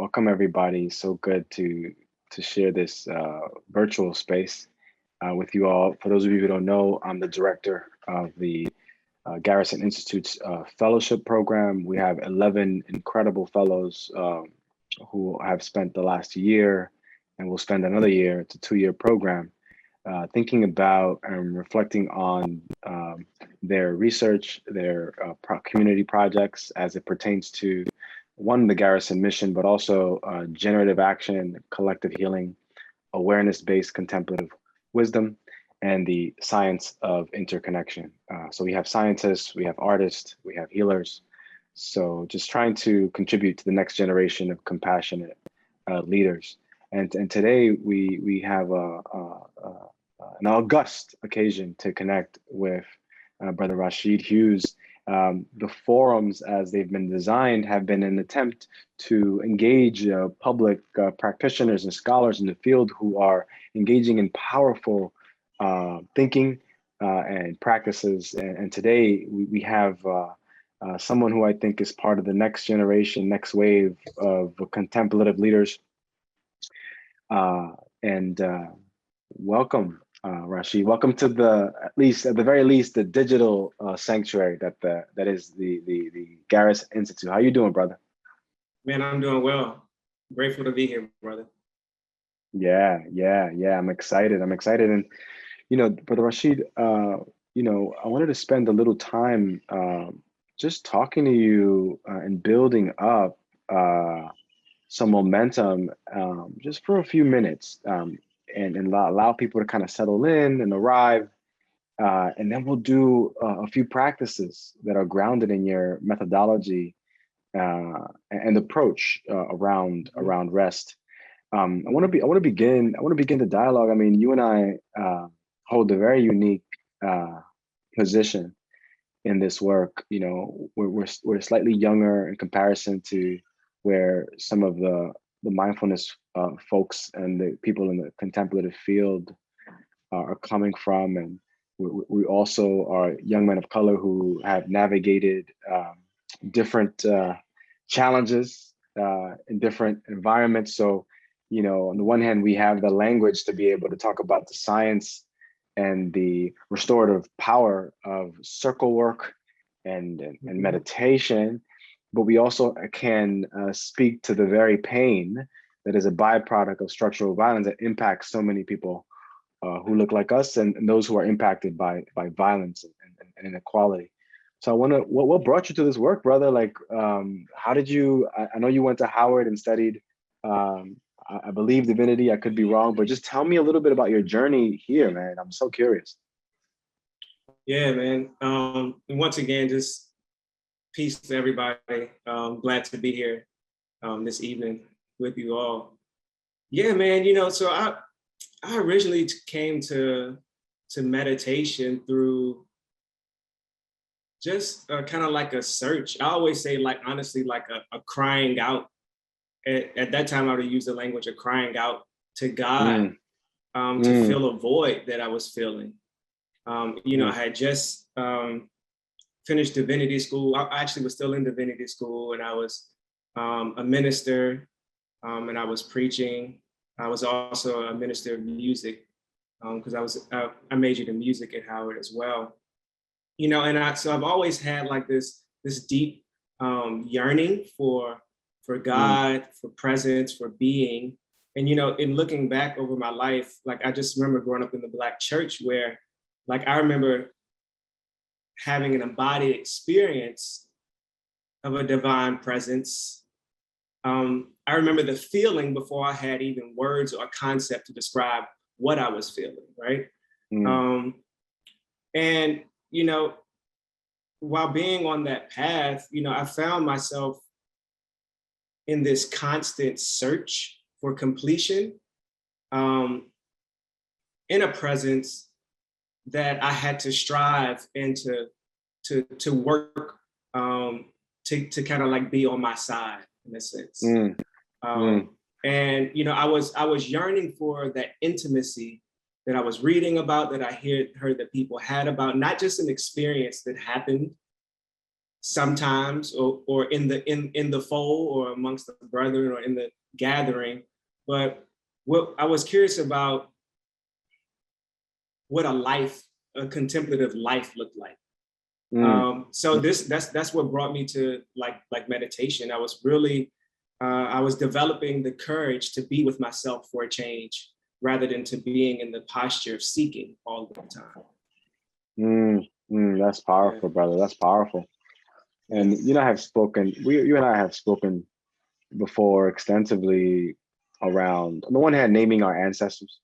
Welcome everybody. So good to share this virtual space with you all. For those of you who don't know, I'm the director of the Garrison Institute's fellowship program. We have 11 incredible fellows who have spent the last year and will spend another year. It's a 2-year program, thinking about and reflecting on their research, their community projects as it pertains to one, the Garrison mission, but also generative action, collective healing, awareness-based contemplative wisdom, and the science of interconnection. So we have scientists, we have artists, we have healers. So just trying to contribute to the next generation of compassionate leaders. And today we have an august occasion to connect with Brother Rashid Hughes. The forums, as they've been designed, have been an attempt to engage public practitioners and scholars in the field who are engaging in powerful thinking and practices. And today we have someone who I think is part of the next generation, next wave of contemplative leaders. Welcome, Rashid. Welcome to at the very least, the digital sanctuary that is the Garrison Institute. How you doing, brother? Man, I'm doing well. Grateful to be here, brother. Yeah. I'm excited. And Brother Rashid, I wanted to spend a little time just talking to you and building up some momentum just for a few minutes. And allow people to kind of settle in and arrive. And then we'll do a few practices that are grounded in your methodology and approach around R.E.S.T. I want to begin the dialogue. I mean, you and I hold a very unique position in this work. We're slightly younger in comparison to where some of the mindfulness folks and the people in the contemplative field are coming from. And we also are young men of color who have navigated different challenges in different environments. So, on the one hand, we have the language to be able to talk about the science and the restorative power of circle work and meditation. But we also can speak to the very pain that is a byproduct of structural violence that impacts so many people who look like us and those who are impacted by violence and inequality. So what brought you to this work, brother? Like, how did you, I know you went to Howard and studied, I believe divinity, I could be wrong, but just tell me a little bit about your journey here, man. I'm so curious. Yeah, man. And once again, just peace to everybody. Glad to be here this evening with you all. Yeah, man. So I originally came to meditation through just kind of like a search. I always say, like, honestly, like a crying out. At that time, I would use the language of crying out to God to fill a void that I was feeling. I had just finished divinity school. I actually was still in divinity school, and I was a minister, and I was preaching. I was also a minister of music because I majored in music at Howard as well. So I've always had like this deep yearning for God, for presence, for being. And in looking back over my life, like I just remember growing up in the Black church where, like, I remember having an embodied experience of a divine presence. I remember the feeling before I had even words or concept to describe what I was feeling, right? And while being on that path, I found myself in this constant search for completion, in a presence that I had to strive and to work to kind of like be on my side in a sense. And I was yearning for that intimacy that I was reading about, that I heard that people had about, not just an experience that happened, sometimes, or in the fold, or amongst the brethren, or in the gathering. But what I was curious about, what a contemplative life looked like. So that's what brought me to like meditation. I was developing the courage to be with myself for a change, rather than to being in the posture of seeking all the time. That's powerful, brother. That's powerful. And you and I have spoken before extensively around, on the one hand, naming our ancestors,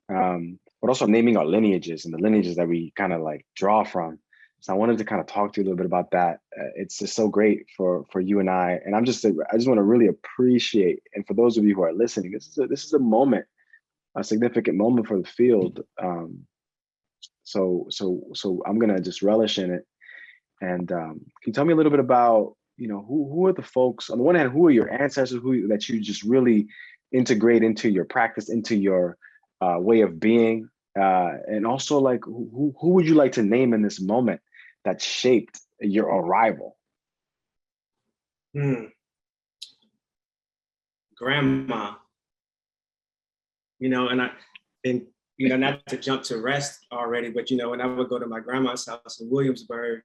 but also naming our lineages and the lineages that we kind of like draw from. So I wanted to kind of talk to you a little bit about that. It's just so great for you and I just want to really appreciate, and for those of you who are listening, this is a moment, a significant moment for the field. So I'm gonna just relish in it. And can you tell me a little bit about, who are the folks, on the one hand, who are your ancestors that you just really integrate into your practice, into your way of being, and also like who would you like to name in this moment that shaped your arrival? Grandma, and not to jump to R.E.S.T already, but when I would go to my grandma's house in Williamsburg,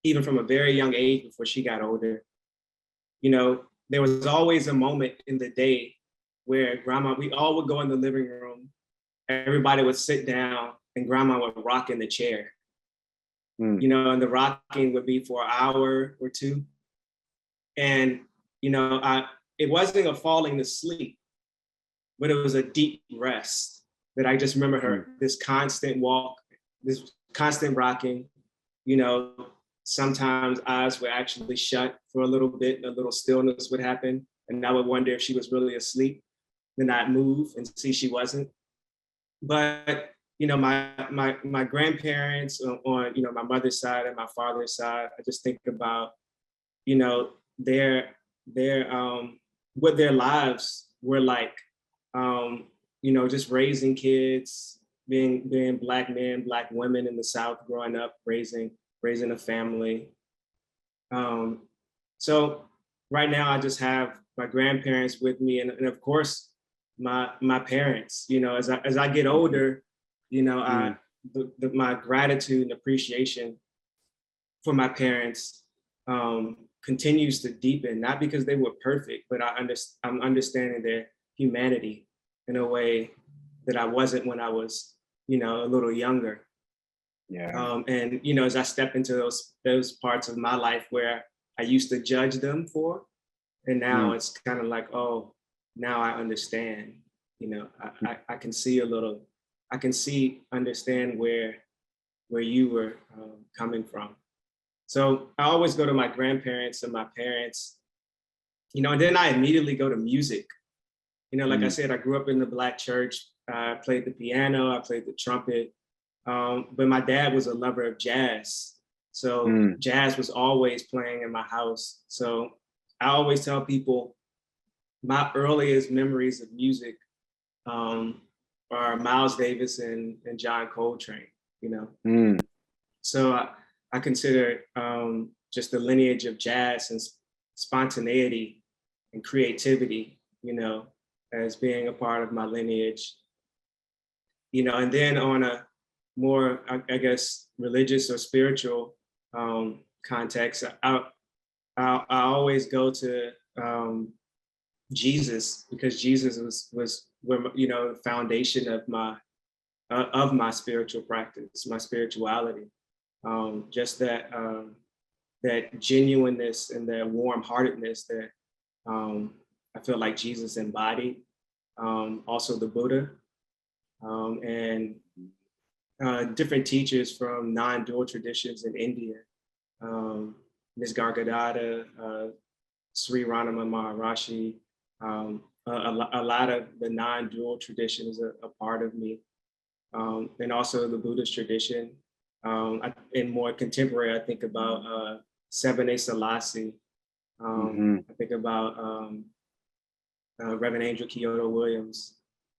even from a very young age, before she got older, there was always a moment in the day where we all would go in the living room, everybody would sit down, and grandma would rock in the chair. And the rocking would be for an hour or two. And, it wasn't a falling to sleep, but it was a deep rest that I just remember her, this constant walk, this constant rocking, sometimes eyes would actually shut for a little bit, and a little stillness would happen. And I would wonder if she was really asleep. Then I'd move and see she wasn't. But, my grandparents on, my mother's side and my father's side, I just think about, their what their lives were like, just raising kids, being Black men, Black women in the South, growing up, raising a family. So right now I just have my grandparents with me, and of course my parents. As I get older, my gratitude and appreciation for my parents continues to deepen, not because they were perfect, but I'm understanding their humanity in a way that I wasn't when I was, a little younger. Yeah. And as I step into those parts of my life where I used to judge them for, and now it's kind of like, oh, now I understand. I can see understand where you were coming from. So I always go to my grandparents and my parents, and then I immediately go to music. Like I said, I grew up in the Black church. I played the piano, I played the trumpet. But my dad was a lover of jazz. So jazz was always playing in my house. So I always tell people my earliest memories of music are Miles Davis and John Coltrane, So I consider just the lineage of jazz and spontaneity and creativity, as being a part of my lineage. And then on a more, I guess, religious or spiritual context, I always go to Jesus, because Jesus was the foundation of my spiritual practice, my spirituality. Just that genuineness and that warm-heartedness that I feel like Jesus embodied. Also the Buddha, and different teachers from non-dual traditions in India, Ms. Gargadata, Sri Ranama Maharashi, a lot of the non-dual tradition is a part of me, and also the Buddhist tradition. In more contemporary, I think about Seven Selassie. I think about Reverend Angel Kyoto Williams.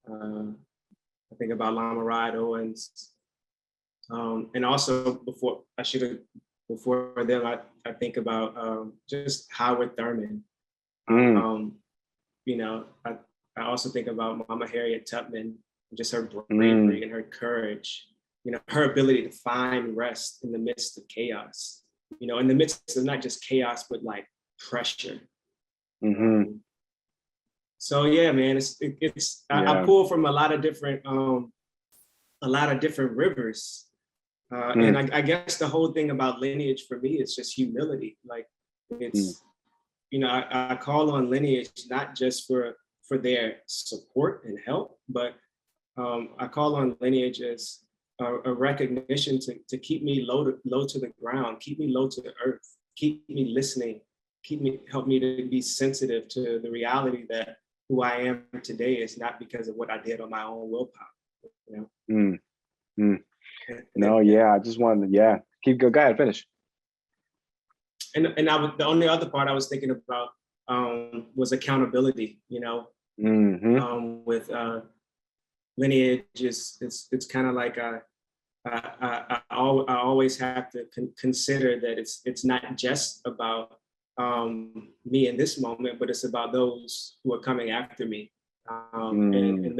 I think about Lama Ride Owens. And also before them, I I think about just Howard Thurman. Mm, You know, I also think about Mama Harriet Tubman, just her mm, bravery and her courage, you know, her ability to find rest in the midst of chaos, you know, in the midst of not just chaos, but like pressure. mm-hmm. Um, so yeah, man, I Yeah. pull from a lot of different rivers. And Mm, I guess the whole thing about lineage for me is just humility. Like mm, it's, you know, I call on lineage not just for their support and help, but I call on lineage as a recognition to keep me low to the ground, keep me low to the earth, keep me listening, help me to be sensitive to the reality that who I am today is not because of what I did on my own willpower. You know, mm, mm. and No, yeah, I just wanted to, yeah. Go ahead, finish. the only other part I was thinking about was accountability. You know, Mm-hmm. with lineage it's kind of like I always have to consider that it's not just about me in this moment, but it's about those who are coming after me, Mm, and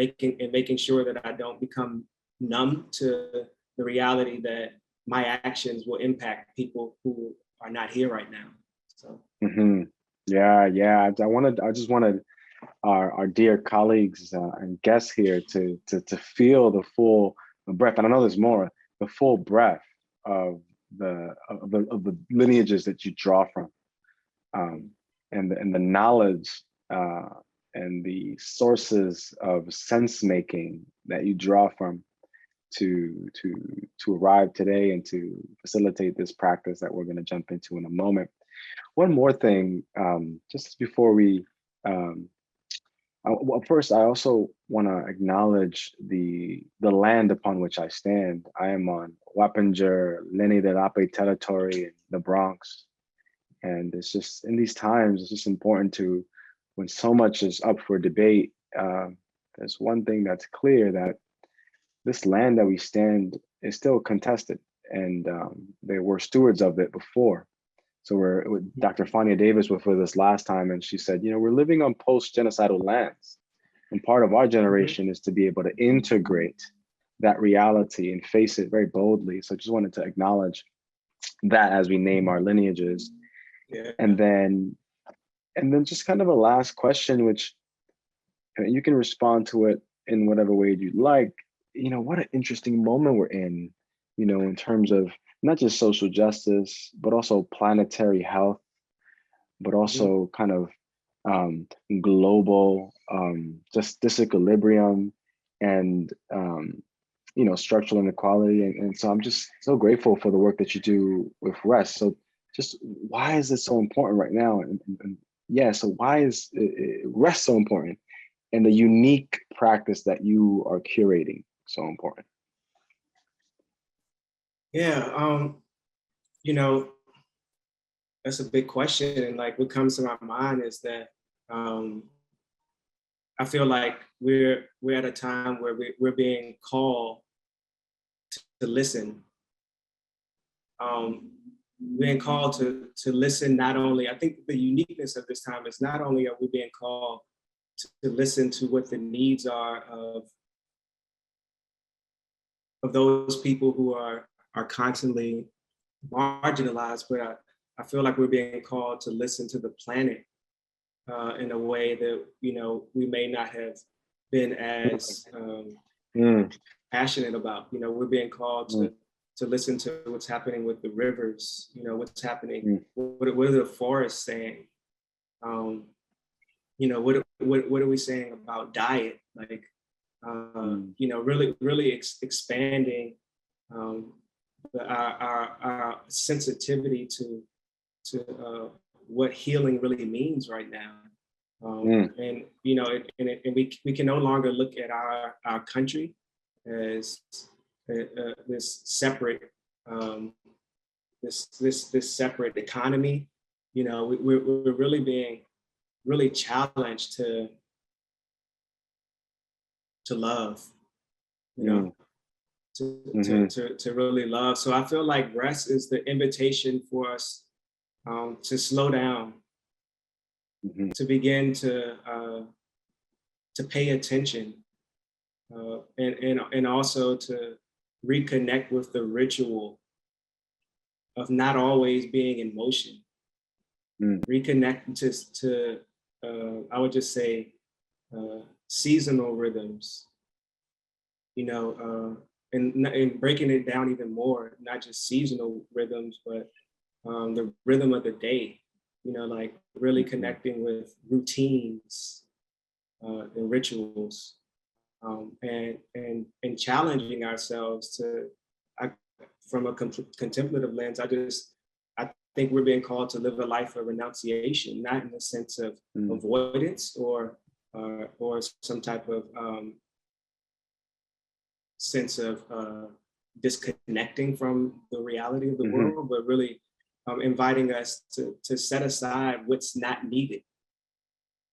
making sure that I don't become numb to the reality that my actions will impact people who are not here right now. So mm-hmm. Yeah, yeah. I just wanted our dear colleagues and guests here to feel the full breath. And I know there's more, the full breath of the lineages that you draw from, and the knowledge uh, and the sources of sense making that you draw from to to arrive today and to facilitate this practice that we're going to jump into in a moment. One more thing, just before we um, well, first, I also want to acknowledge the land upon which I stand. I am on Wappinger, Lenni Lenape territory in the Bronx, and it's just in these times, it's just important to, when so much is up for debate, there's one thing that's clear, that this land that we stand is still contested, and they were stewards of it before. So Dr. Fania Davis was with us last time, and she said, we're living on post-genocidal lands. And part of our mhm. generation is to be able to integrate that reality and face it very boldly. So I just wanted to acknowledge that as we name our lineages. Yeah. And then just kind of a last question, which you can respond to it in whatever way you'd like. What an interesting moment we're in terms of not just social justice, but also planetary health, but Mhm. also kind of global just disequilibrium and structural inequality. And so I'm just so grateful for the work that you do with R.E.S.T. So just why is this so important right now? And yeah, so why is R.E.S.T. so important, and the unique practice that you are curating so important? Yeah. You know, that's a big question. And like what comes to my mind is that um, I feel like we're at a time where we're being called to listen. Um, being called to listen. Not only, I think the uniqueness of this time is not only are we being called to listen to what the needs are of those people who are constantly marginalized, but I feel like we're being called to listen to the planet in a way that we may not have been as Mm, passionate about. We're being called mm, to listen to what's happening with the rivers. What's happening. mm, What are the forests saying? Um, what are we saying about diet? Like mm, really expanding um, our sensitivity to what healing really means right now. mm, And we can no longer look at our country as this separate um, this separate economy. We're really being really challenged to love. You mm, know, to mhm, really love. So I feel like R.E.S.T is the invitation for us to slow down, Mm-hmm. to begin to pay attention, and also to reconnect with the ritual of not always being in motion. Mm. Reconnect to I would just say seasonal rhythms, and breaking it down even more, not just seasonal rhythms, but the rhythm of the day, like really Mm-hmm. connecting with routines and rituals, and challenging ourselves to, I, from a contemplative lens, I think we're being called to live a life of renunciation, not in the sense of Mm. avoidance or some type of sense of disconnecting from the reality of the Mm-hmm. world, but really inviting us to set aside what's not needed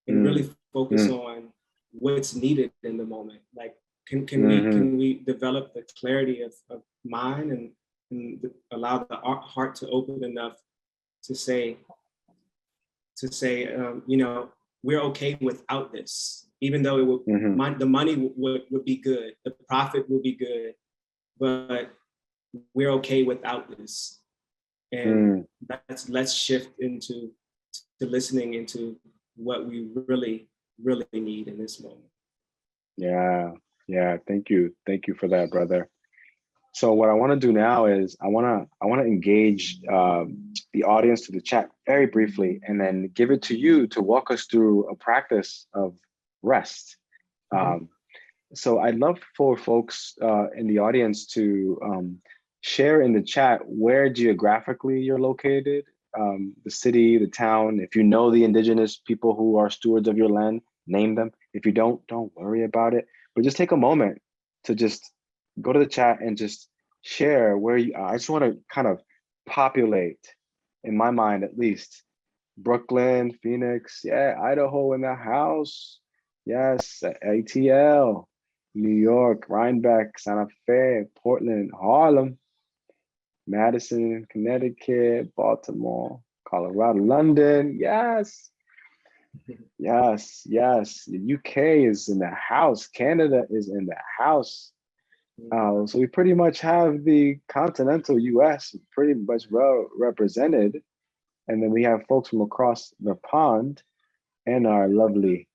and Mm. really focus Mm. on what's needed in the moment. Like, can we Mm-hmm. can we develop the clarity of mind and allow the heart to open enough to say we're okay without this, even though Mm-hmm. the money would be good, the profit would be good, but we're okay without this. And Mm. let's shift into to listening into what we really, really need in this moment. Yeah. Yeah. Thank you for that, brother. So what I want to do now is I want to engage the audience to the chat very briefly, and then give it to you to walk us through a practice of rest. Mm-hmm. Um, so I'd love for folks in the audience to share in the chat where geographically you're located, the city, the town. If you know the indigenous people who are stewards of your land, name them. If you don't worry about it. But just take a moment to just go to the chat and just share where you are. I just want to kind of populate, in my mind at least, Brooklyn, Phoenix, yeah, Idaho in the house. Yes, ATL, New York, Rhinebeck, Santa Fe, Portland, Harlem, Madison, Connecticut, Baltimore, Colorado, London. Yes, yes, yes. The UK is in the house. Canada is in the house. So we pretty much have the continental US pretty much well represented. And then we have folks from across the pond and our lovely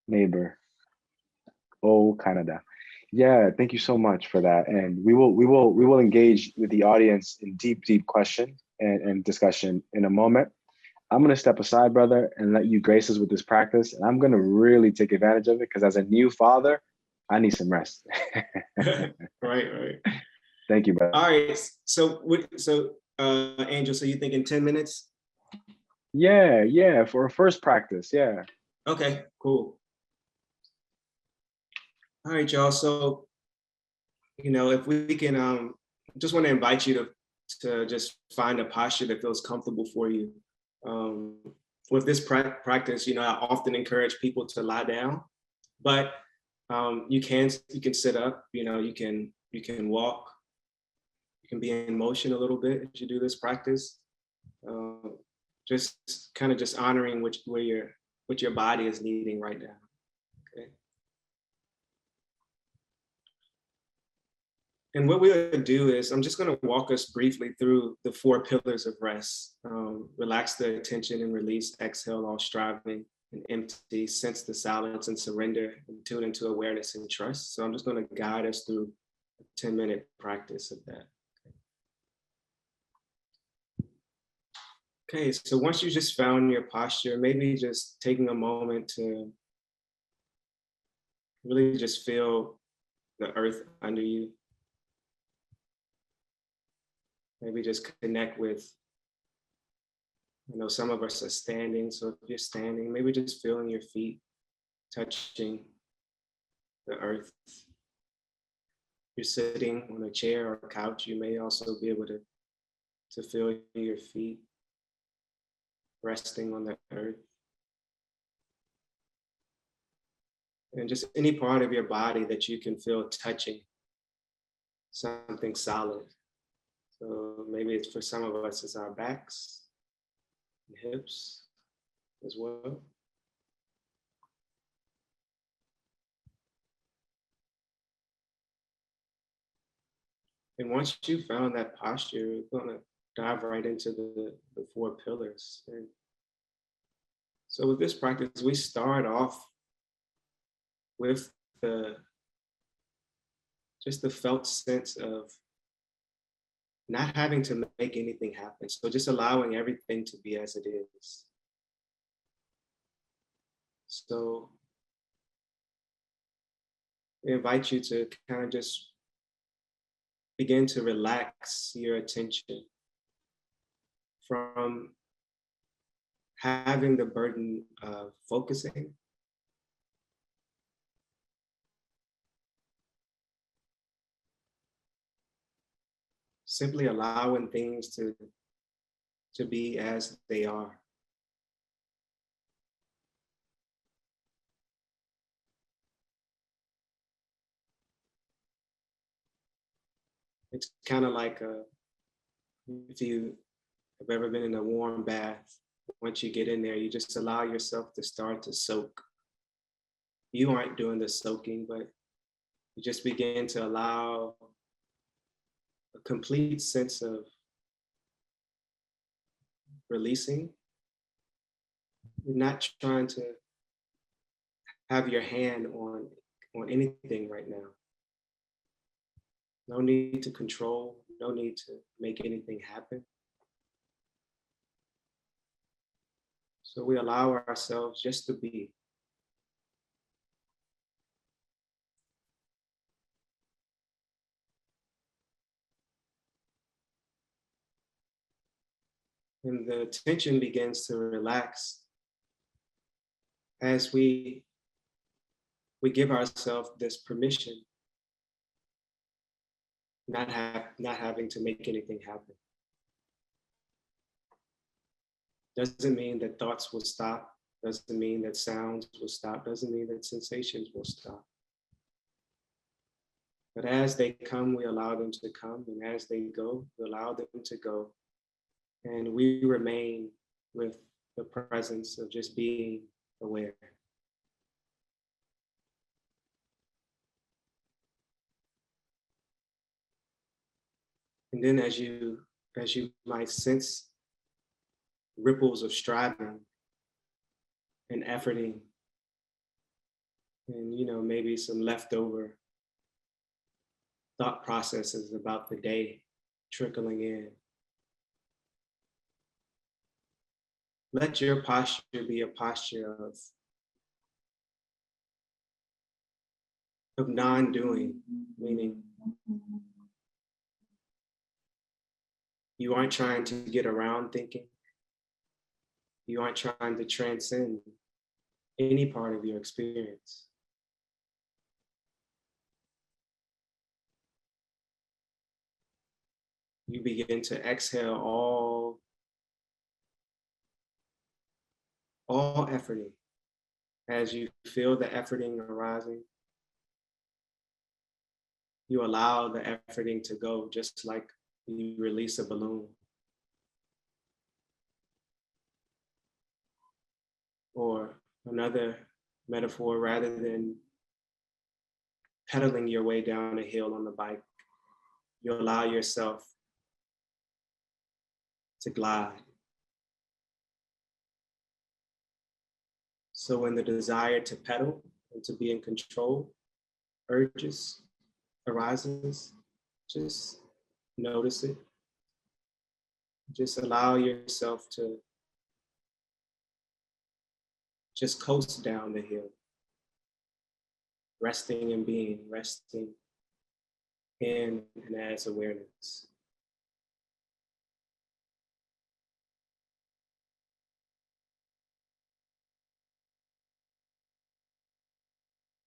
neighbor, oh Canada. Yeah, thank you so much for that. And we will engage with the audience in deep question and discussion in a moment. I'm gonna step aside, brother, and let you grace us with this practice. And I'm gonna really take advantage of it because as a new father, I need some rest. Right, right. Thank you, brother. All right. So Angel, so you think in 10 minutes? Yeah, yeah, for a first practice. Yeah. Okay, cool. All right, y'all. So, if we can, just want to invite you to just find a posture that feels comfortable for you. Um, with this practice, I often encourage people to lie down, but you can sit up. You can walk. You can be in motion a little bit as you do this practice. Just kind of just honoring what your body is needing right now. Okay. And what we're going to do is I'm just going to walk us briefly through the 4 pillars of rest. Relax the attention and release. Exhale all striving and empty. Sense the silence and surrender and tune into awareness and trust. So I'm just going to guide us through a 10-minute practice of that. Okay, so once you just found your posture, maybe just taking a moment to really just feel the earth under you. Maybe just connect with, some of us are standing. So if you're standing, maybe just feeling your feet touching the earth. If you're sitting on a chair or a couch, you may also be able to feel your feet resting on the earth. And just any part of your body that you can feel touching something solid. So maybe it's for some of us, it's our backs. and hips as well. And once you found that posture, we're going to dive right into the four pillars. And so with this practice, we start off with the just the felt sense of not having to make anything happen. So just allowing everything to be as it is. So I invite you to kind of just begin to relax your attention from having the burden of focusing. Simply allowing things to be as they are. It's kind of like if you have ever been in a warm bath, once you get in there, you just allow yourself to start to soak. You aren't doing the soaking, but you just begin to allow a complete sense of releasing. You're not trying to have your hand on anything right now. No need to control, no need to make anything happen. So we allow ourselves just to be. And the tension begins to relax as we give ourselves this permission, not having to make anything happen. Doesn't mean that thoughts will stop, doesn't mean that sounds will stop, doesn't mean that sensations will stop. But as they come, we allow them to come, and as they go, we allow them to go. And we remain with the presence of just being aware. And then as you might sense ripples of striving and efforting, and maybe some leftover thought processes about the day trickling in. Let your posture be a posture of non-doing, meaning you aren't trying to get around thinking. You aren't trying to transcend any part of your experience. You begin to exhale all efforting. As you feel the efforting arising, you allow the efforting to go, just like you release a balloon. Or another metaphor, rather than pedaling your way down a hill on the bike, you allow yourself to glide. So when the desire to pedal and to be in control arises, just notice it. Just allow yourself to just coast down the hill, resting and being, resting in and as awareness.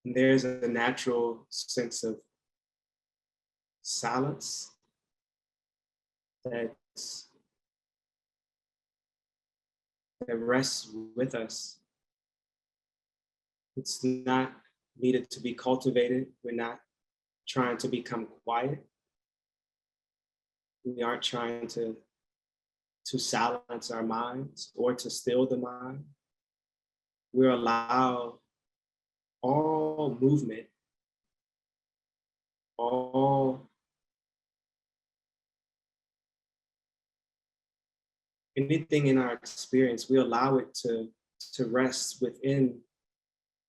And there's a natural sense of silence that rests with us. It's not needed to be cultivated. We're not trying to become quiet. We aren't trying to to silence our minds or to still the mind. We allow all movement, all anything in our experience, we allow it to rest within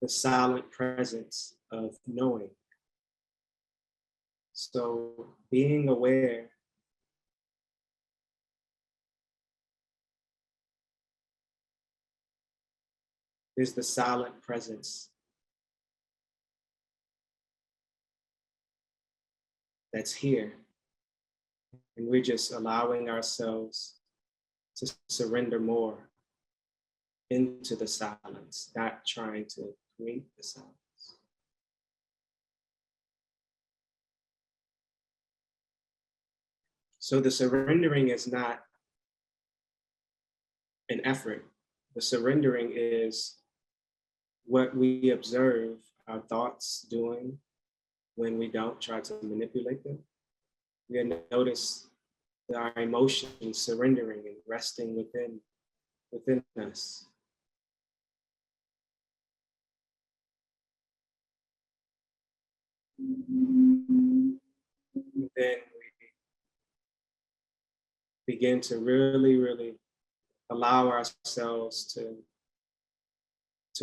the silent presence of knowing. So being aware is the silent presence that's here. And we're just allowing ourselves to surrender more into the silence, not trying to create the silence. So the surrendering is not an effort. The surrendering is what we observe our thoughts doing when we don't try to manipulate them. We notice our emotions surrendering and resting within us. And then we begin to really, really allow ourselves to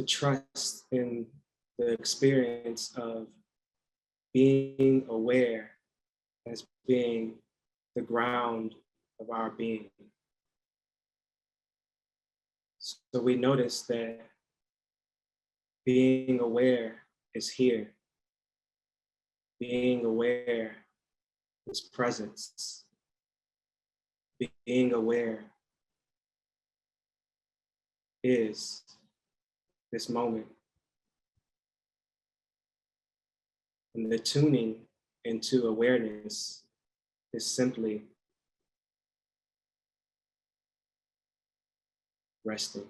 trust in the experience of being aware as being the ground of our being. So we notice that being aware is here. Being aware is presence. Being aware is this moment. And the tuning into awareness is simply resting.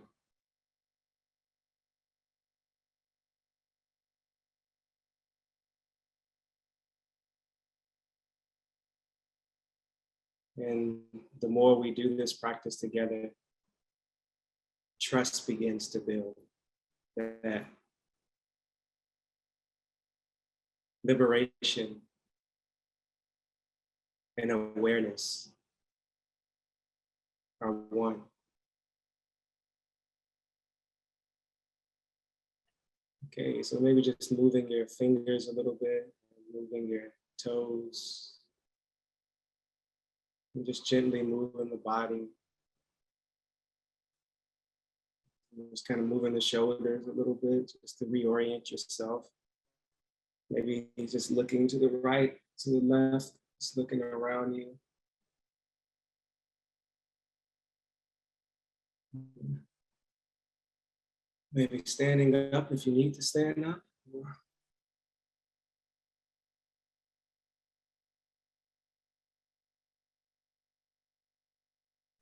And the more we do this practice together, trust begins to build. That liberation and awareness are one. Okay, so maybe just moving your fingers a little bit, moving your toes, and just gently moving the body. Just kind of moving the shoulders a little bit, just to reorient yourself. Maybe just looking to the right, to the left, just looking around you. Maybe standing up if you need to stand up.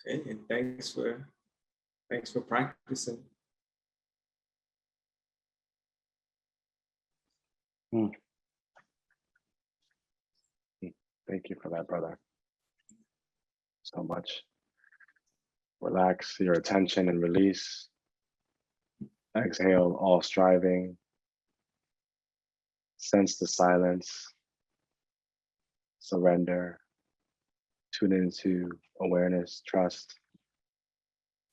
Okay, and thanks for practicing. Mm. Thank you for that, brother. So much. Relax your attention and release. Exhale all striving. Sense the silence. Surrender. Tune into awareness, trust.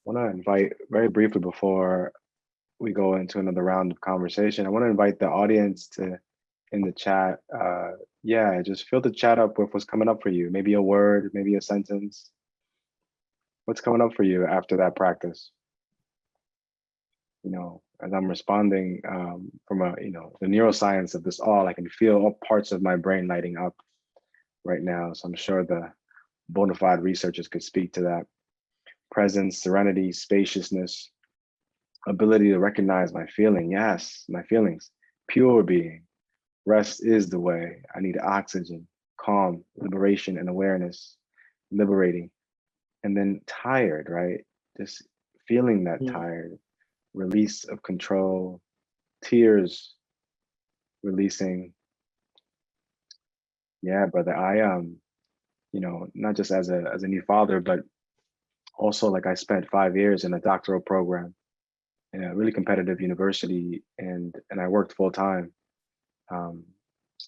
I want to invite very briefly before we go into another round of conversation. I want to invite the audience to in the chat. Yeah, just fill the chat up with what's coming up for you. Maybe a word, maybe a sentence. What's coming up for you after that practice? You know, as I'm responding from the neuroscience of this all, I can feel all parts of my brain lighting up right now. So I'm sure the bona fide researchers could speak to that. Presence, serenity, spaciousness, ability to recognize my feeling. Yes, my feelings. Pure being. Rest is the way. I need oxygen, calm, liberation, and awareness. Liberating. And then tired, right? Just feeling that tired. Release of control, tears, releasing. Yeah, brother. I not just as a new father, but Also, like I spent 5 years in a doctoral program in a really competitive university, and I worked full time. Um,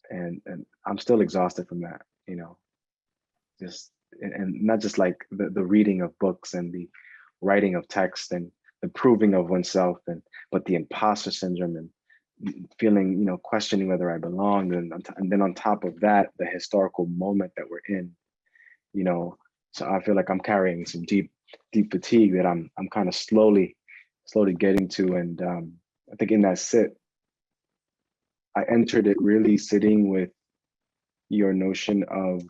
and I'm still exhausted from that, just and not just like the reading of books and the writing of text and the proving of oneself, but the imposter syndrome and feeling, questioning whether I belong, and then on top of that, the historical moment that we're in, you know. So I feel like I'm carrying some deep fatigue that I'm kind of slowly getting to, and I think in that sit, I entered it really sitting with your notion of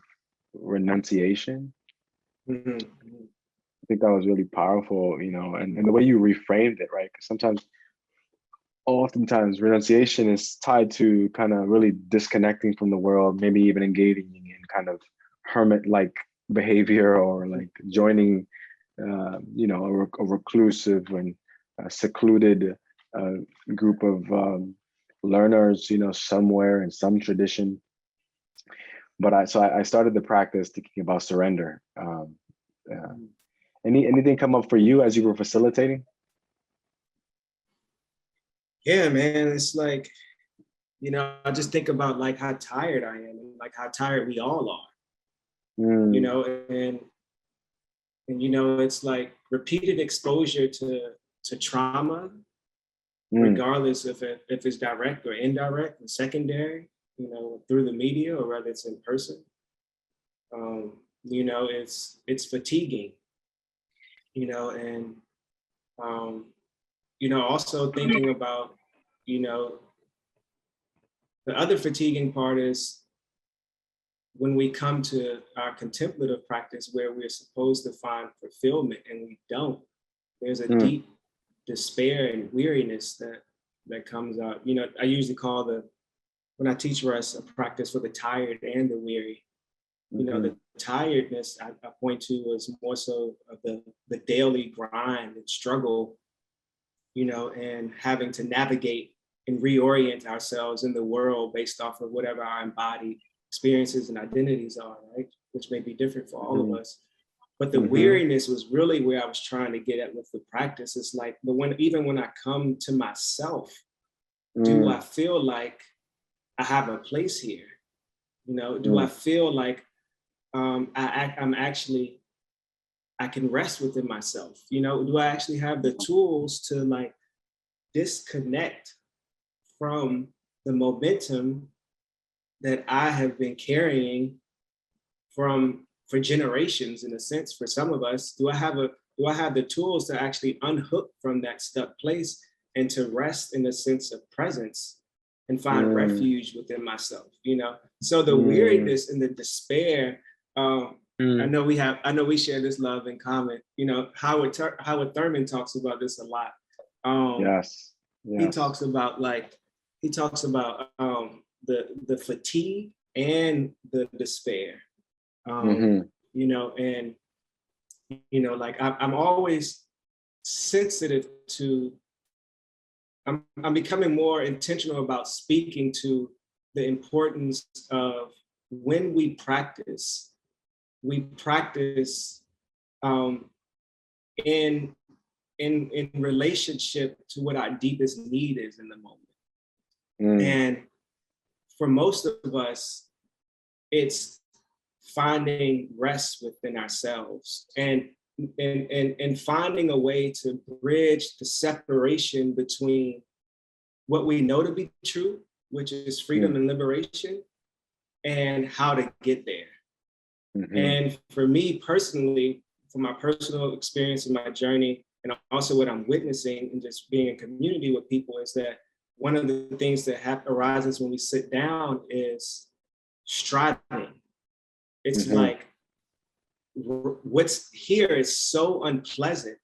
renunciation. Mhm. I think that was really powerful, and the way you reframed it, right? Because oftentimes renunciation is tied to kind of really disconnecting from the world, maybe even engaging in kind of hermit-like behavior, or like joining, a reclusive and secluded uh, group of learners, somewhere in some tradition. But I started the practice thinking about surrender. Uh, anything come up for you as you were facilitating? Yeah, man, it's like, I just think about like how tired I am and like how tired we all are, Mm, and it's like repeated exposure to trauma, mm, regardless if it's direct or indirect and secondary, through the media or whether it's in person. It's fatiguing, and also thinking about, you know, the other fatiguing part is when we come to our contemplative practice where we're supposed to find fulfillment and we don't. There's a mm, deep despair and weariness that comes out. I usually call when I teach R.E.S.T, a practice for the tired and the weary. mhm, The tiredness I point to is more so of the daily grind and struggle, and having to navigate and reorient ourselves in the world based off of whatever our embodied experiences and identities are, right? Which may be different for all of mhm, us. But the mhm, weariness was really where I was trying to get at with the practice. It's like, even when I come to myself, do I mm, feel like I have a place here? Do I mm, feel like I'm actually, I can rest within myself? Do I actually have the tools to like disconnect from the momentum that I have been carrying for generations, in a sense, for some of us? Do I have the tools to actually unhook from that stuck place and to rest in a sense of presence and find mm, refuge within myself? So the mm, weirdness and the despair. I mm. know we share this love in common. Howard Thurman talks about this a lot. Um, Yes, he yes. talks about like he talks about the fatigue and the despair. um, Mhm, and like I'm always sensitive to. I'm becoming more intentional about speaking to the importance of when we practice um, in in relationship to what our deepest need is in the moment. mm, And for most of us, it's finding rest within ourselves and finding a way to bridge the separation between what we know to be true, which is freedom mm, and liberation, and how to get there. mhm, And for me personally, from my personal experience and my journey, and also what I'm witnessing and just being in community with people, is that one of the things that arises when we sit down is striving. It's mhm, like what's here is so unpleasant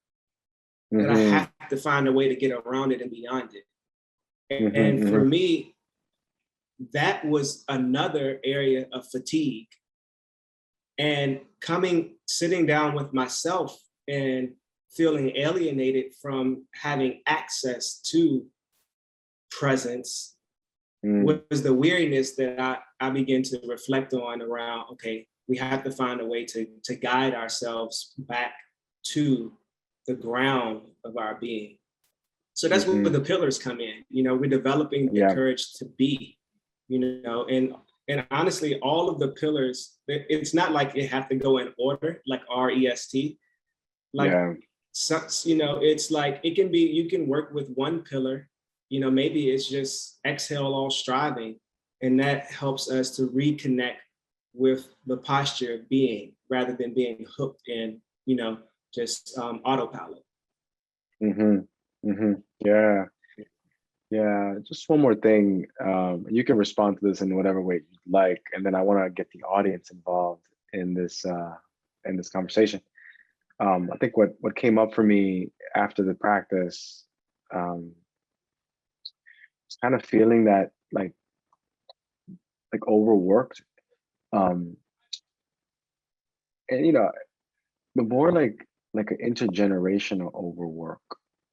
that I mhm, have to find a way to get around it and beyond it. mhm, And for mhm, me, that was another area of fatigue. And sitting down with myself and feeling alienated from having access to presence mm, was the weariness that I began to reflect on around, okay, we have to find a way to guide ourselves back to the ground of our being. So that's where the pillars come in. We're developing the courage to be, and honestly, all of the pillars, it's not like it have to go in order, like R.E.S.T. Like, it's like it can be, you can work with one pillar, maybe it's just exhale all striving. And that helps us to reconnect with the posture of being rather than being hooked in, just autopilot. Yeah. Yeah. Just one more thing. You can respond to this in whatever way you'd like. And then I want to get the audience involved in this conversation. I think what came up for me after the practice, was kind of feeling that like overworked, and but more like an intergenerational overwork,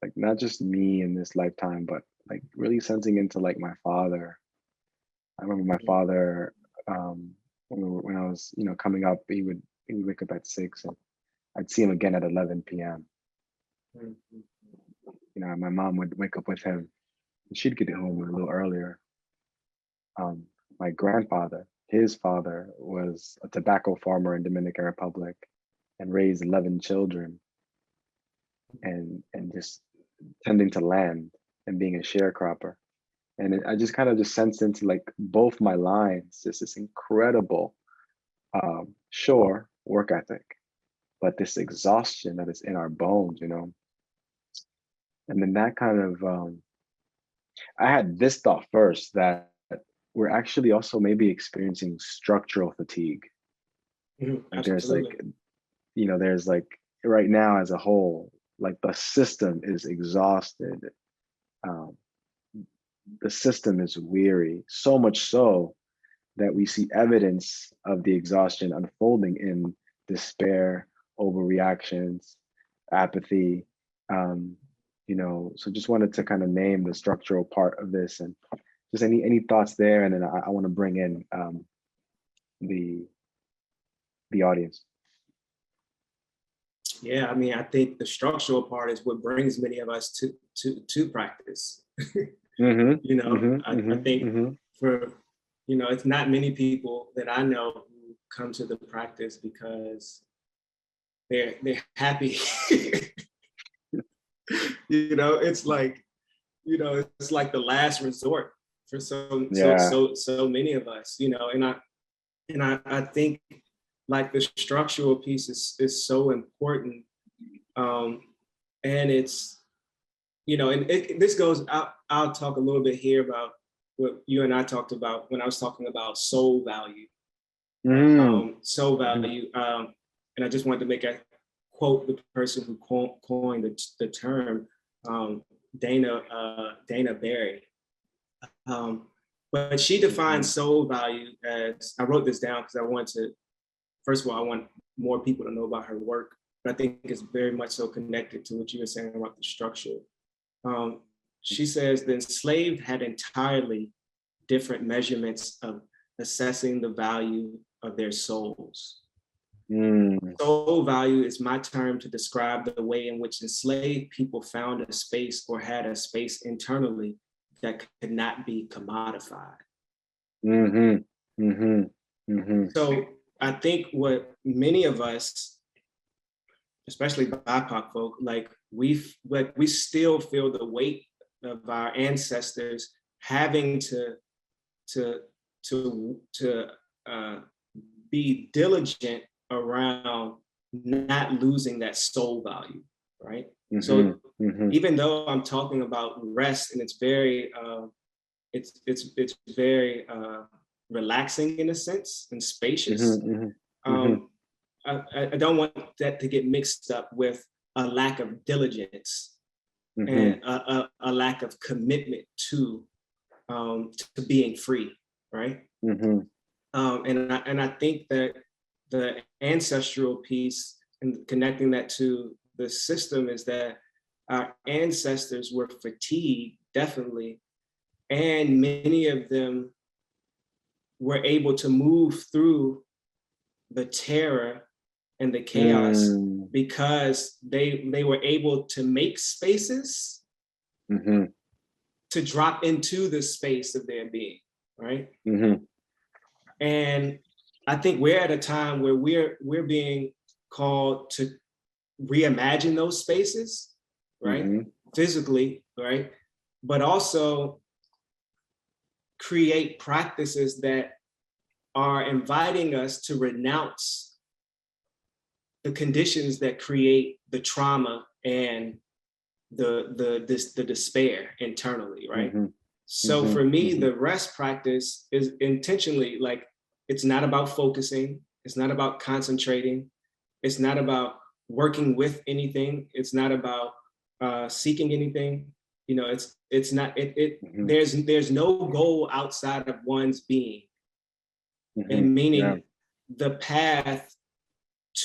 like not just me in this lifetime, but like really sensing into like my father. I remember my father, when I was coming up, he would wake up at 6 and I'd see him again at 11 p.m. My mom would wake up with him and she'd get home a little earlier. My grandfather, his father was a tobacco farmer in Dominican Republic and raised 11 children, and just tending to land and being a sharecropper. And I just kind of just sensed into like both my lines, just this incredible, sure, work ethic, but this exhaustion that is in our bones, And then that kind of, I had this thought first that we're actually also maybe experiencing structural fatigue. Like there's like, there's like right now as a whole, like the system is exhausted. The system is weary, so much so that we see evidence of the exhaustion unfolding in despair, overreactions, apathy. So just wanted to kind of name the structural part of this, and just any thoughts there, and then I want to bring in the audience. Yeah, I mean, I think the structural part is what brings many of us to practice. I think for it's not many people that I know who come to the practice because they're happy. It's like it's like the last resort for so many of us. And I think like the structural piece is so important, and it's and this goes. I'll talk a little bit here about what you and I talked about when I was talking about soul value. Soul value, and I just wanted to make a quote the person who coined the term, Dana Barry. But she defines soul value as, I wrote this down because I want to, first of all, I want more people to know about her work, but I think it's very much so connected to what you were saying about the structure. She says the enslaved had entirely different measurements of assessing the value of their souls. Soul value is my term to describe the way in which enslaved people found a space or had a space internally that could not be commodified. So I think what many of us, especially BIPOC folk, like we still feel the weight of our ancestors having to be diligent around not losing that soul value, right? So even though I'm talking about rest and it's very relaxing in a sense and spacious, I don't want that to get mixed up with a lack of diligence and a lack of commitment to being free, right? And I think that the ancestral piece and connecting that to the system is that our ancestors were fatigued, definitely, and many of them were able to move through the terror and the chaos because they were able to make spaces to drop into the space of their being, right? And I think we're at a time where we're being called to reimagine those spaces, right? Physically, right? But also create practices that are inviting us to renounce the conditions that create the trauma and the despair internally, right? So for me, the rest practice is intentionally like, it's not about focusing, it's not about concentrating, it's not about working with anything, it's not about seeking anything. You know, it's not there's no goal outside of one's being. And meaning the path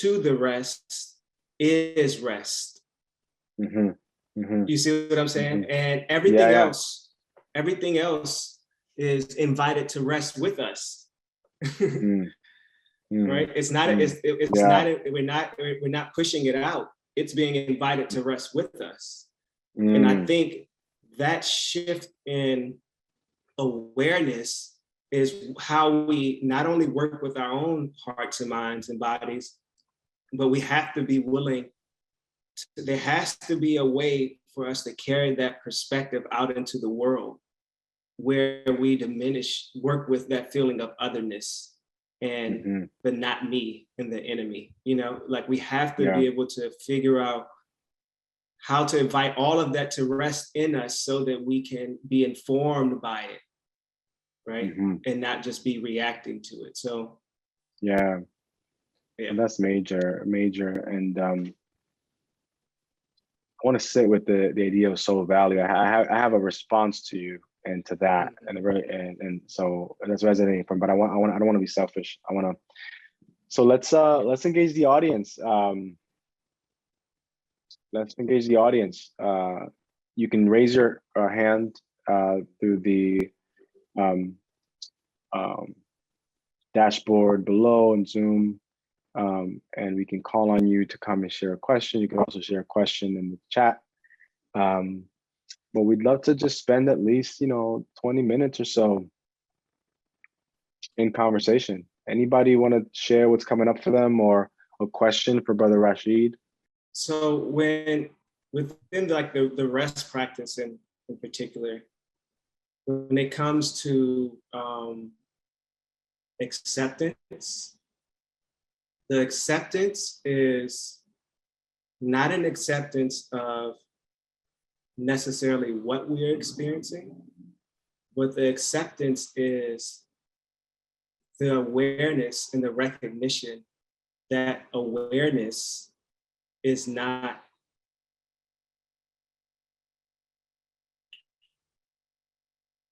to the rest is rest. You see what I'm saying? And everything else is invited to rest with us. Right? It's not we're not pushing it out. It's being invited to rest with us. And I think that shift in awareness is how we not only work with our own hearts and minds and bodies, but we have to be willing there has to be a way for us to carry that perspective out into the world where we work with that feeling of otherness and the not me and the enemy. You know, like we have to be able to figure out how to invite all of that to rest in us so that we can be informed by it, right? And not just be reacting to it. So and that's major. And I want to sit with the idea of soul value. I have a response to you and to that, and so that's resonating from. But I don't want to be selfish. I want to. So let's engage the audience. Let's engage the audience. You can raise your hand through the dashboard below in Zoom, and we can call on you to come and share a question. You can also share a question in the chat. But we'd love to just spend at least 20 minutes or so in conversation. Anybody want to share what's coming up for them or a question for Brother Rashid? So within like the rest practice in particular, when it comes to acceptance, the acceptance is not an acceptance of necessarily what we are experiencing, but the acceptance is the awareness and the recognition that awareness is not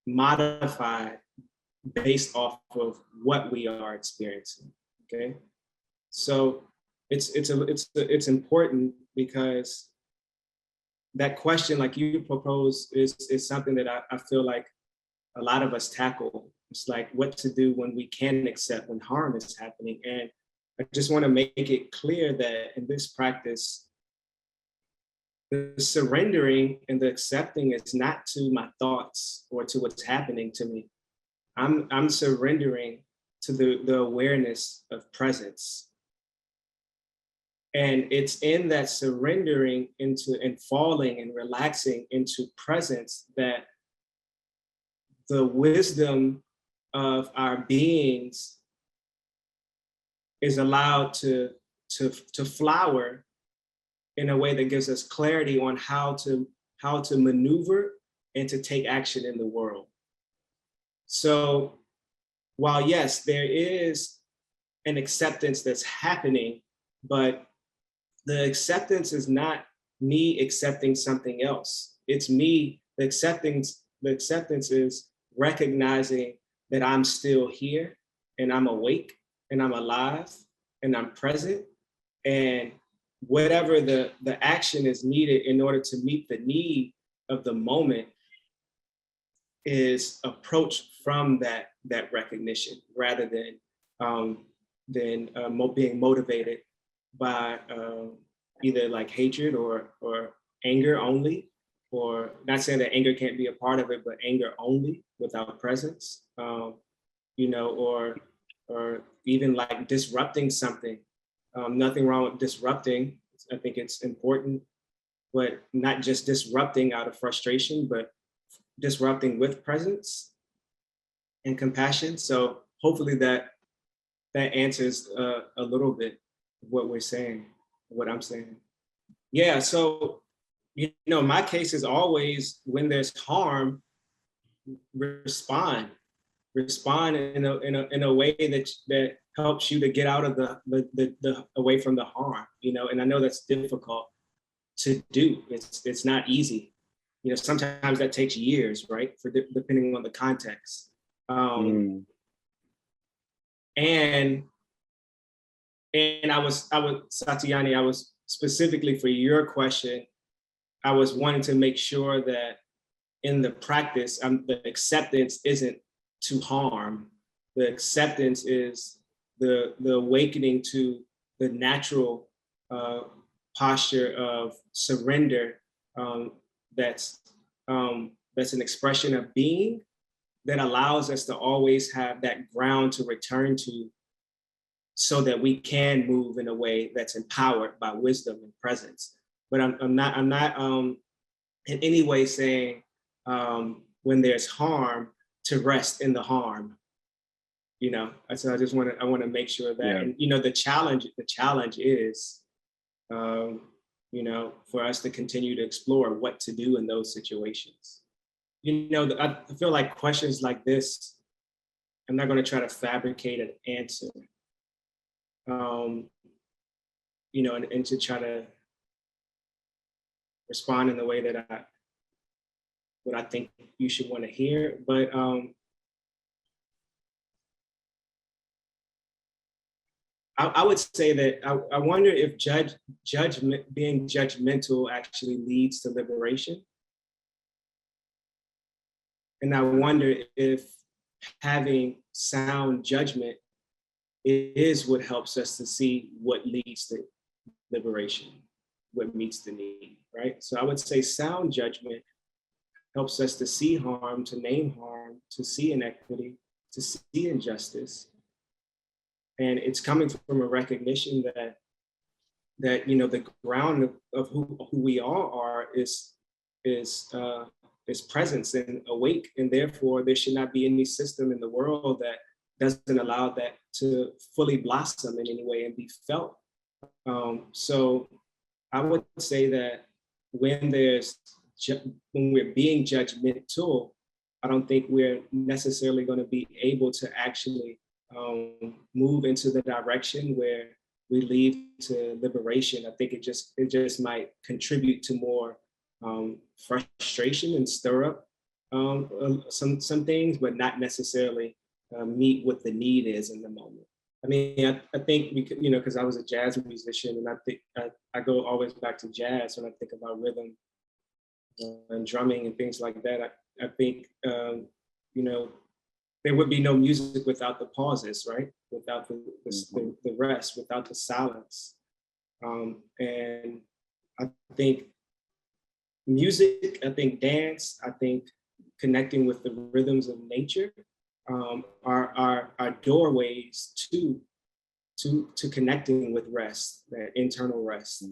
modified based off of what we are experiencing. Okay, so it's important because that question, like you propose, is something that I feel like a lot of us tackle. It's like what to do when we can't accept when harm is happening. And I just want to make it clear that in this practice, the surrendering and the accepting is not to my thoughts or to what's happening to me. I'm surrendering to the awareness of presence. And it's in that surrendering into and falling and relaxing into presence that the wisdom of our beings is allowed to flower in a way that gives us clarity on how to maneuver and to take action in the world. So while yes, there is an acceptance that's happening, but the acceptance is not me accepting something else. It's me, the acceptance is recognizing that I'm still here and I'm awake and I'm alive and I'm present, and whatever the action is needed in order to meet the need of the moment is approached from that recognition rather than being motivated by either like hatred or anger only, or not saying that anger can't be a part of it, but anger only without presence, you know, or even like disrupting something. Nothing wrong with disrupting. I think it's important, but not just disrupting out of frustration, but disrupting with presence and compassion. So hopefully that answers a little bit of what we're saying, what I'm saying. Yeah. So, you know, my case is always when there's harm, respond, respond in a way that helps you to get out of the away from the harm, you know. And I know that's difficult to do. It's not easy. You know, sometimes that takes years, right? For depending on the context. And I was Satyani, I was specifically for your question, I was wanting to make sure that in the practice, the acceptance isn't to harm. The acceptance is the awakening to the natural posture of surrender. That's that's an expression of being that allows us to always have that ground to return to, so that we can move in a way that's empowered by wisdom and presence. But I'm not in any way saying when there's harm to rest in the harm. You know, so I want to make sure that, and you know, the challenge is, you know, for us to continue to explore what to do in those situations. You know, I feel like questions like this, I'm not going to try to fabricate an answer. You know, and to try to respond in the way that what I think you should want to hear. But I would say that I wonder if being judgmental actually leads to liberation. And I wonder if having sound judgment is what helps us to see what leads to liberation, what meets the need, right? So I would say sound judgment helps us to see harm, to name harm, to see inequity, to see injustice. And it's coming from a recognition that you know, the ground of who we all are is presence and awake, and therefore there should not be any system in the world that doesn't allow that to fully blossom in any way and be felt. So I would say that when we're being judgmental, I don't think we're necessarily going to be able to actually move into the direction where we lead to liberation. I think it just might contribute to more frustration and stir up some things, but not necessarily meet what the need is in the moment. I mean, I think we could, you know, because I was a jazz musician, and I think I go always back to jazz when I think about rhythm and drumming and things like that. I think, you know, there would be no music without the pauses, right? Without the rest, without the silence. And I think music, I think dance, I think connecting with the rhythms of nature are doorways to connecting with rest, that internal rest.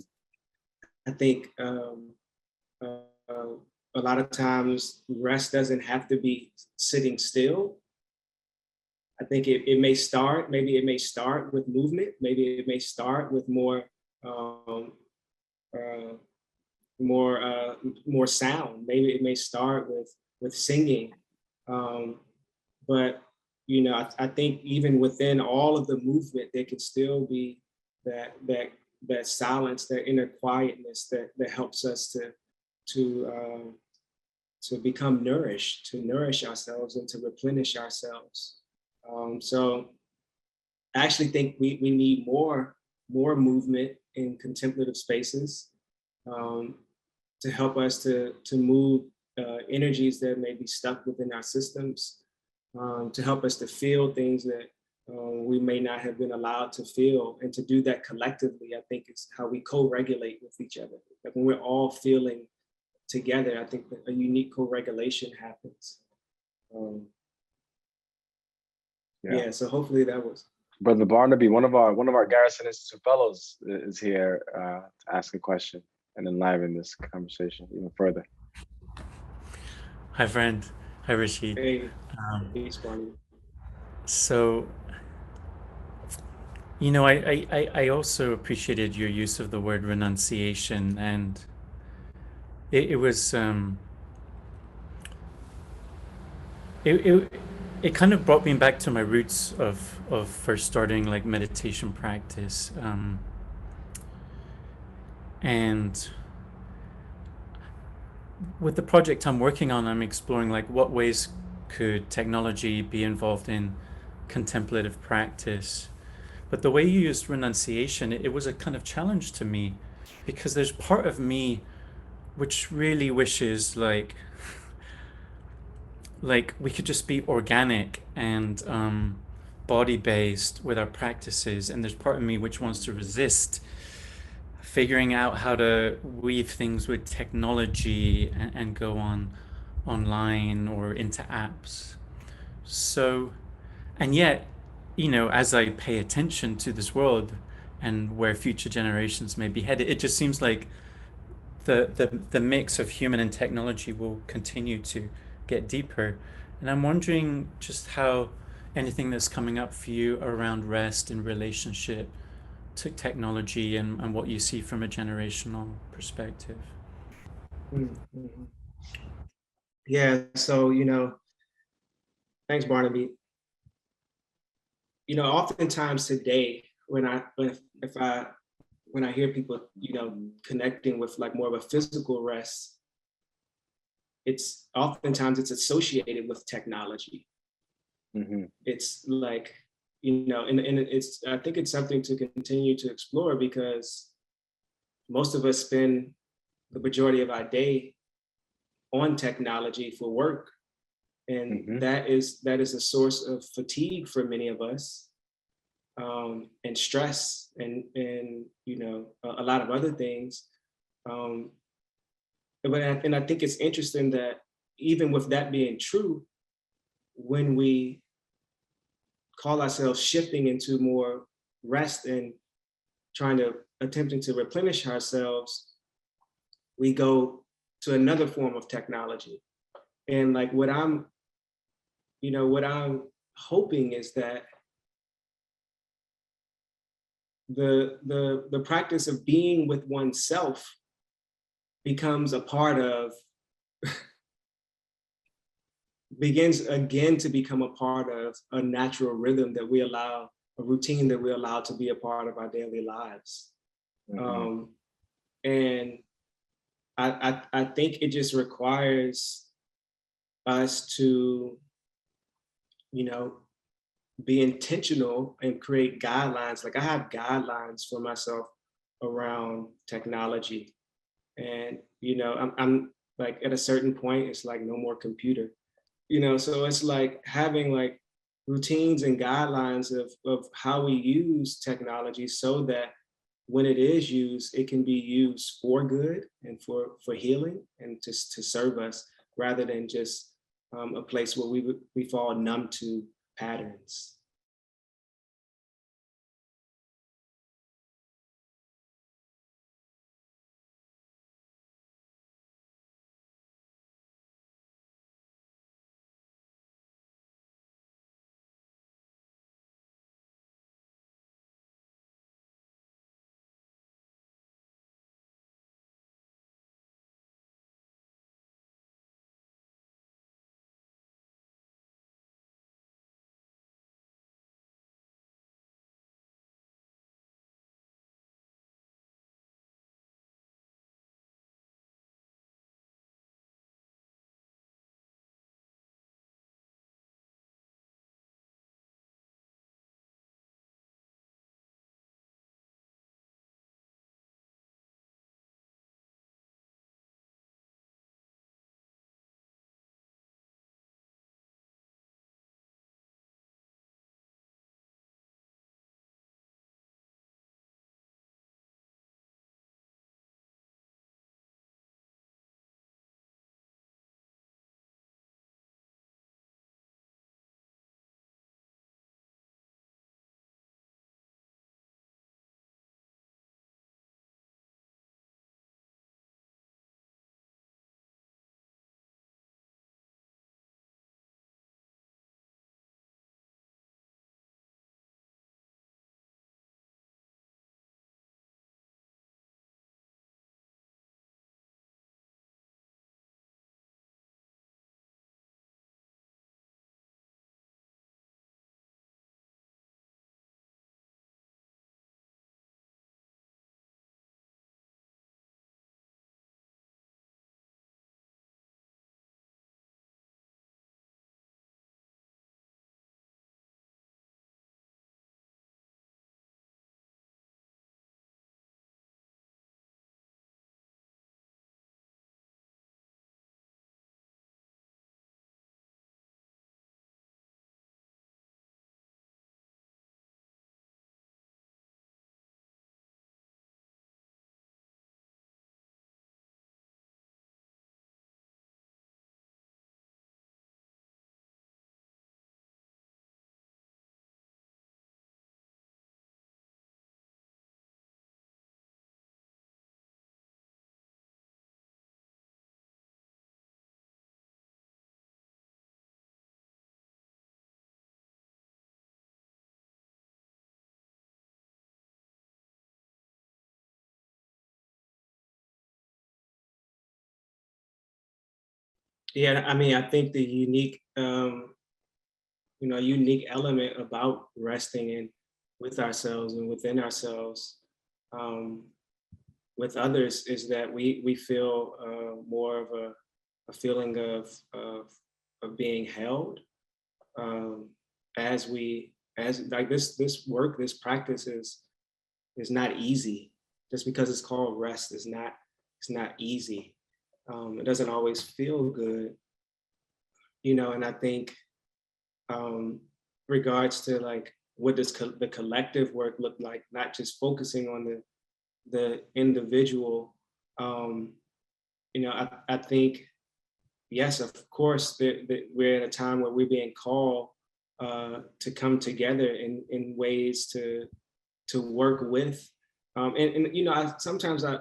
I think a lot of times rest doesn't have to be sitting still. I think it may start with movement. Maybe it may start with more sound. Maybe it may start with singing. But you know, I think even within all of the movement, there can still be that silence, that inner quietness that helps us to become nourished, to nourish ourselves and to replenish ourselves. So I actually think we need more movement in contemplative spaces to help us to move energies that may be stuck within our systems, to help us to feel things we may not have been allowed to feel. And to do that collectively, I think is how we co-regulate with each other. Like when we're all feeling together, I think that a unique co-regulation happens. Um, Yeah. yeah, so hopefully that was. Brother Barnaby, one of our Garrison Institute fellows is here to ask a question and enliven this conversation even further. Hi, friend. Hi, Rashid. Hey, Um, peace, Barney. so, I also appreciated your use of the word renunciation, and it was it it kind of brought me back to my roots of first starting like meditation practice, and with the project I'm working on, I'm exploring like what ways could technology be involved in contemplative practice. But the way you used renunciation, it was a kind of challenge to me because there's part of me which really wishes like we could just be organic and body based with our practices, and there's part of me which wants to resist figuring out how to weave things with technology and go on online or into apps. So, and yet, as I pay attention to this world and where future generations may be headed, it just seems like the mix of human and technology will continue to get deeper. And I'm wondering just how anything that's coming up for you around rest in relationship to technology and what you see from a generational perspective. Mm-hmm. Yeah, so, thanks, Barnaby. Oftentimes today, if I when I hear people, connecting with like more of a physical rest, it's oftentimes it's associated with technology. Mm-hmm. It's like, and it's I think it's something to continue to explore because most of us spend the majority of our day on technology for work. And Mm-hmm. that is a source of fatigue for many of us, and stress and a lot of other things. Um, and I think it's interesting that even with that being true, when we call ourselves shifting into more rest and trying to attempting to replenish ourselves, we go to another form of technology. And like what I'm hoping is that the practice of being with oneself becomes a part of begins again to become a part of a natural rhythm that we allow, a routine that we allow to be a part of our daily lives. Mm-hmm. And I think it just requires us to, you know, be intentional and create guidelines. Like I have guidelines for myself around technology. And, I'm like at a certain point, it's like no more computer, so it's like having like routines and guidelines of how we use technology so that when it is used, it can be used for good and for healing and just to serve us rather than just a place where we fall numb to patterns. Yeah, I mean, I think the unique, unique element about resting in with ourselves and within ourselves, um, with others, is that we feel more of a feeling of being held, um, as we as like this work, this practice is not easy. Just because it's called rest is not, it's not easy. It doesn't always feel good, and I think, um, regards to like what does the collective work look like, not just focusing on the individual. Um, I think, yes, of course, we're at a time where we're being called to come together in ways to work with. And sometimes I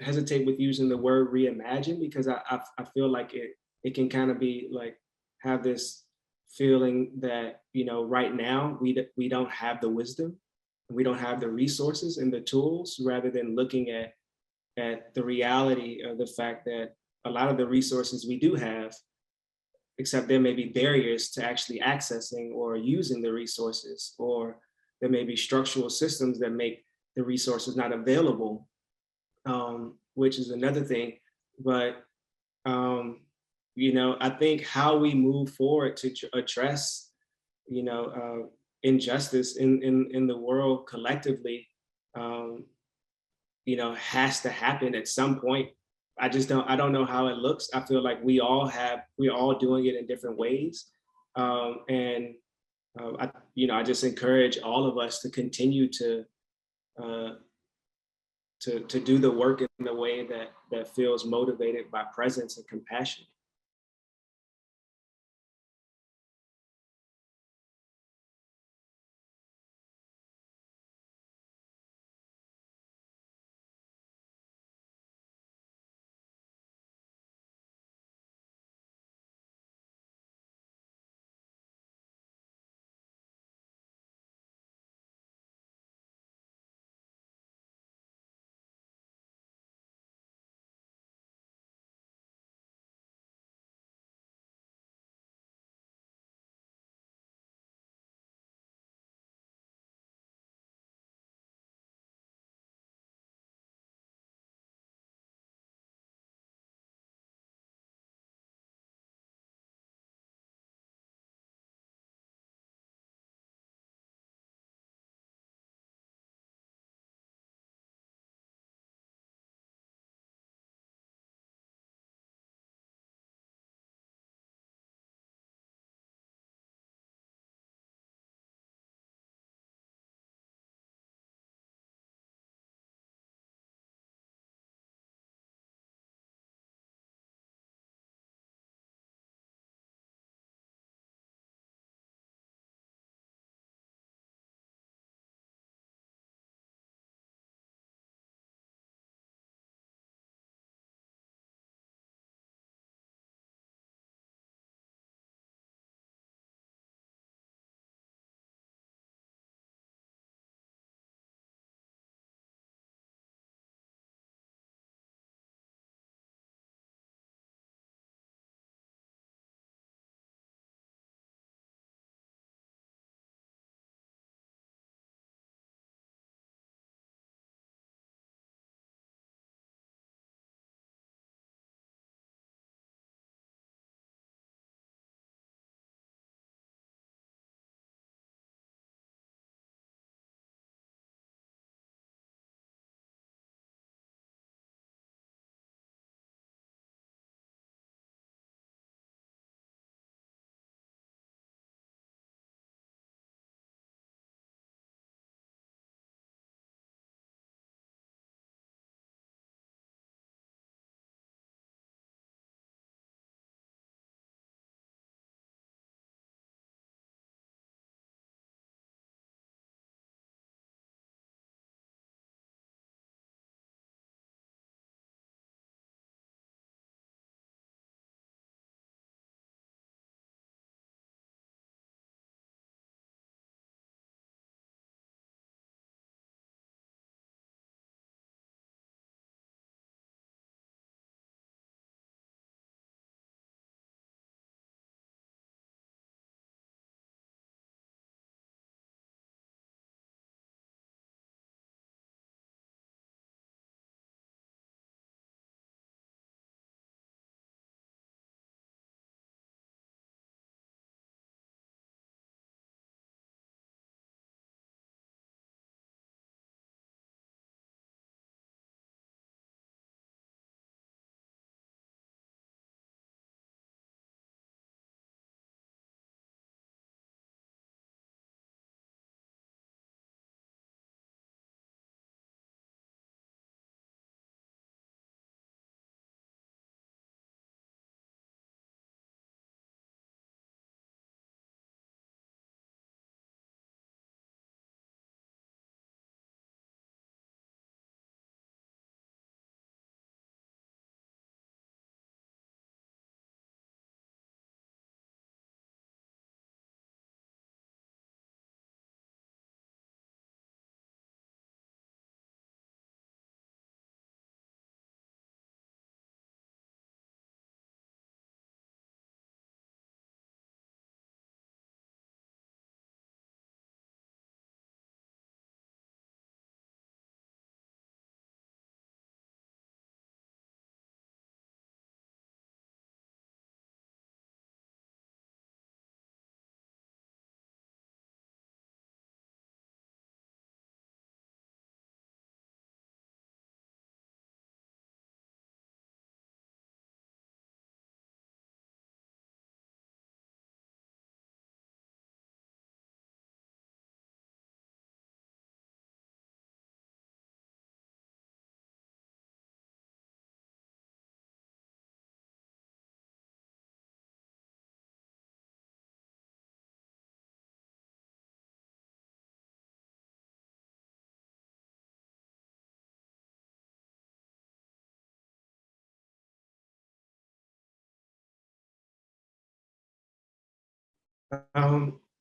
hesitate with using the word reimagine, because I feel like it can kind of be like, have this feeling that, right now we don't have the wisdom, we don't have the resources and the tools, rather than looking at the reality of the fact that a lot of the resources we do have, except there may be barriers to actually accessing or using the resources, or there may be structural systems that make the resources not available, which is another thing. But I think how we move forward to address, injustice in the world collectively, um, has to happen at some point. I don't know how it looks. I feel like we're all doing it in different ways. And I just encourage all of us to continue uh, to do the work in the way that feels motivated by presence and compassion.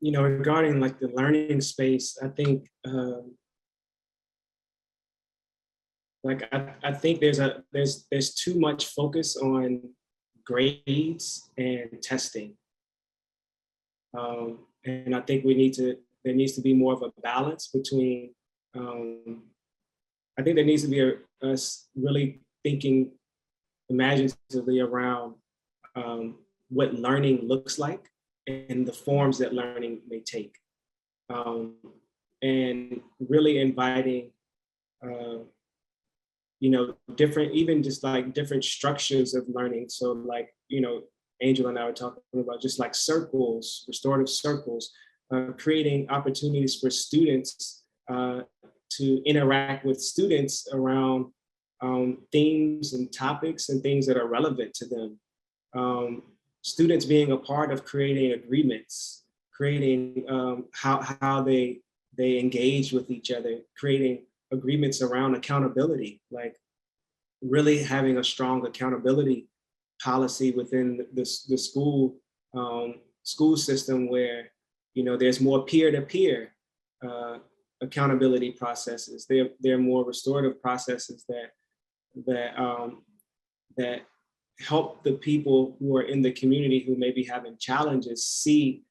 You know, regarding like the learning space, I think I think there's too much focus on grades and testing. And I think there needs to be more of a balance between, I think there needs to be us really thinking imaginatively around what learning looks like and the forms that learning may take. Um, and really inviting, you know, different, even just like different structures of learning. So like, you know, Angel and I were talking about just like circles, restorative circles, creating opportunities for students to interact with students around themes and topics and things that are relevant to them. Students being a part of creating agreements, creating how they engage with each other, creating agreements around accountability, like really having a strong accountability policy within the school system where, you know, there's more peer-to-peer accountability processes. There are more restorative processes that help the people who are in the community who may be having challenges see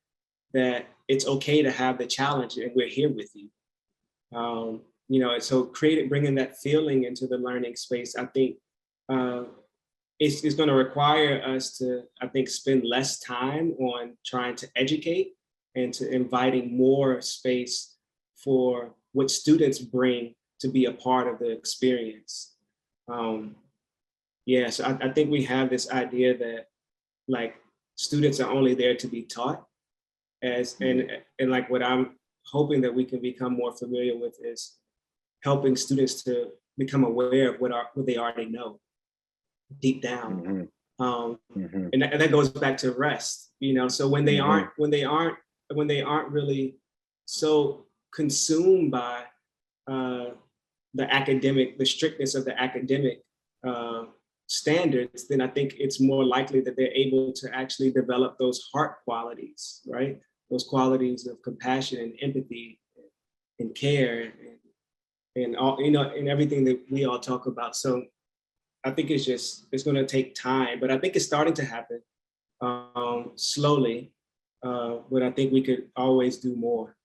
that it's okay to have the challenge and we're here with you. You know, and so bringing that feeling into the learning space, I think it's going to require us to, I think, spend less time on trying to educate and to inviting more space for what students bring to be a part of the experience. Yeah, so I think we have this idea that like students are only there to be taught, and like what I'm hoping that we can become more familiar with is helping students to become aware of what they already know deep down. And that goes back to rest, you know. So when they aren't really so consumed by the strictness of the academic standards, then I think it's more likely that they're able to actually develop those heart qualities, right? Those qualities of compassion and empathy and care and all, you know, and everything that we all talk about. So I think it's going to take time, but I think it's starting to happen slowly. But I think we could always do more.